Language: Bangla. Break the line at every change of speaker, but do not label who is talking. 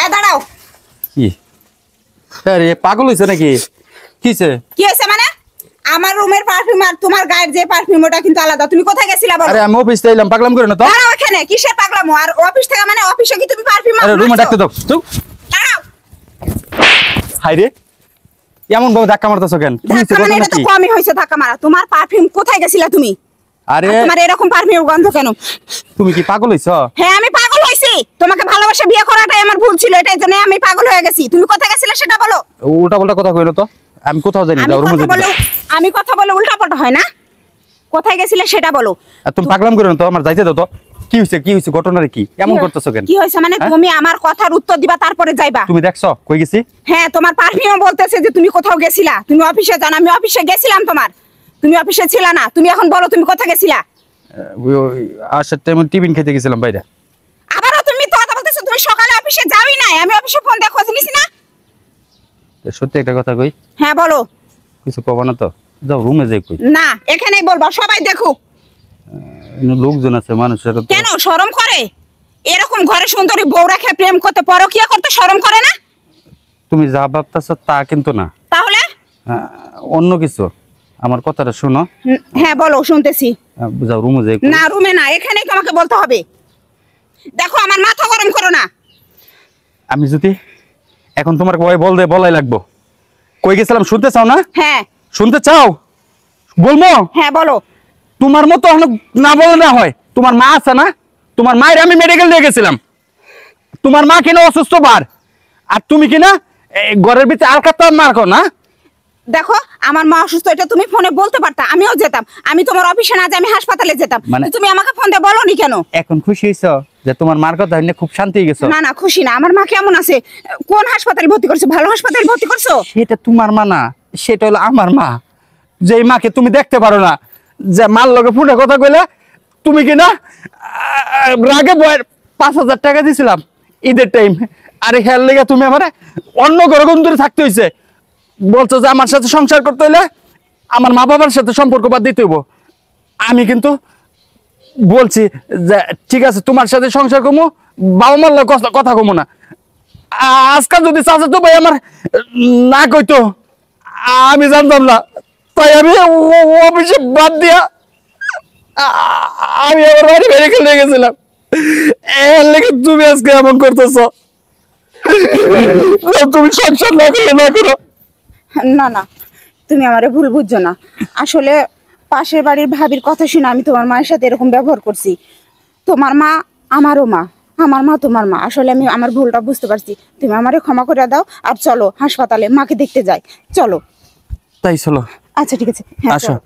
এ দাঁড়াও।
কি আরে পাগল হইছে নাকি? কিছে?
কি হইছে মানে? আমার রুমের পারফিউম আর তোমার গায়ের যে পারফিউম ওটা কিন্তু আলাদা। তুমি কোথায় গেছিলা বলো?
আরে আমি অফিস থেকে এলাম, পাগলাম করে না তো।
দাঁড়াও এখানে, কিসের পাগলামো? আর অফিস থেকে মানে অফিসে কি তুমি পারফিউম
আরে রুমে ডাকতে দাও। চুপ।
দাঁড়াও।
হাই রে, এমন ভাবে ধাক্কা মারতেছো কেন? কি হইছে?
মানে এটা তো কমই হইছে ধাক্কা মারা। তোমার পারফিউম কোথায় গেছিলা তুমি?
আরে
তোমার এরকম পারফিউম গন্ধ কেন?
তুমি কি পাগল হইছো?
হ্যাঁ আমি পাগল হইছি। তোমাকে ভালোবাসা বিয়ে করাটাই আমার ভুল ছিল, এটাই জন্য আমি পাগল হয়ে গেছি। তুমি কোথায় গেছিলে সেটা বলো।
উল্টা পাল্টা কথা কইলো তো। আমি কোথাও জানি না, রুমে যেতে।
আমি কথা বলে উল্টা পাল্টা হয় না? কোথায় গেছিলে সেটা বলো।
আর তুমি পাগলাম করে না তো, আমার যাইতে দাও তো। কি হইছে? কি হইছে? ঘটনাটা কি? এমন করতেছো কেন?
কি হইছে মানে? তুমি আমার কথার উত্তর দিবা তারপরে যাইবা।
তুমি দেখছো কই গেছি?
হ্যাঁ তোমার পারফিউম বলতেছে যে তুমি কোথাও গেছিলা। তুমি অফিসে যান, আমি অফিসে গেছিলাম তোমার। তুমি অফিসে ছিলা না। তুমি এখন বলো তুমি কোথায় গেছিলা।
আসার টাইমে টিফিন খেতে গেছিলাম বাইরে।
আবারও তুমি তো কথা বলতেছো, তুমি সকালে অফিসে যাওই নাই। আমি অফিসে ফোন দিয়ে খোঁজ নিছি না।
সত্যি একটা কথা কই,
হ্যাঁ বলো।
কিছু কব না তো? যাও রুমে যাই কই।
না এখানেই বলবা, সবাই দেখুক।
লোকজন আছে, মানুষের।
কেন শরম করে? এরকম ঘরে সুন্দরী বউ রেখে প্রেম করতে, পরকিয়া করতে শরম করে না?
তুমি যা ভাবতেছ তা কিন্তু না,
তাহলে
অন্য কিছু। আমার কথাটা শোনো।
হ্যাঁ বলো, শুনতেছি।
যাও রুমে যাই।
না রুমে না, এখানেই তোমাকে বলতে হবে। দেখো আমার মাথা গরম করো না।
আমি যদি এখন তোমার কই বলাই লাগবো। কই গেছিলাম শুনতে চাও না?
হ্যাঁ
শুনতে চাও? বলবো?
হ্যাঁ বলো।
তোমার মতো না বলে না হয়। তোমার মা আছে না, তোমার মায়ের আমি মেডিকেল নিয়ে গেছিলাম। তোমার মা কিনা অসুস্থ বার, আর তুমি কিনা ঘরের ভিতরে আলকাতা মারকো না।
দেখো আমার মা অসুস্থ, এটা তুমি ফোনে বলতে পারতা, আমিও যেতাম। আমি তোমার অফিসে না, যে আমি হাসপাতালে যেতাম।
মানে
তুমি আমাকে ফোন দিয়ে বলোনি কেন?
এখন খুশি হইছো যে তোমার মার কথা হইলে খুব শান্তি হয়ে গেছো?
না না খুশি না। আমার মা কেমন আছে? কোন হাসপাতালে ভর্তি করছো? ভালো হাসপাতালে ভর্তি করছো?
সেটা তোমার মা না, সেটা হলো আমার মা। যেই মাকে তুমি দেখতে পারো না, যে মার লগে ফোনে কথা কইলে তুমি কিনা রাগে বয়ের 5,000 টাকা দিছিলাম ঈদের টাইম। আরে খেয়াল লেগে তুমি আমার অন্য ঘরে কোন দূরে থাকতে হইছে। বলছো যে আমার সাথে সংসার করতে হইলে আমার মা বাবার সাথে সম্পর্ক বাদ দিতে হইব। আমি কিন্তু বলছি যে ঠিক আছে, তোমার সাথে সংসার করবো, বাবা মার লগে কথা কমো না। আজকাল যদি চাচা তো ভাই আমার না কইতো, আমি জানতাম না। তাই আমি অফিসে বাদ দিয়া আমি আমার বাড়ি মেডিকেল নিয়ে গেছিলাম। এর লেগে তুমি আজকে এমন করতেছ। তুমি সংসার না করলে না করো।
না না তুমি আমারে ভুল বুঝছো না। আসলে পাশের বাড়ির ভাবির কথা শুনে আমি তোমার মায়ের সাথে এরকম ব্যবহার করছি। তোমার মা আমারও মা, আমার মা তোমার মা। আসলে আমি আমার ভুলটা বুঝতে পারছি। তুমি আমারে ক্ষমা করে দাও, আর চলো হাসপাতালে মাকে দেখতে যাই। চলো।
তাই চলো।
আচ্ছা ঠিক আছে, হ্যাঁ
আসো।
চলো।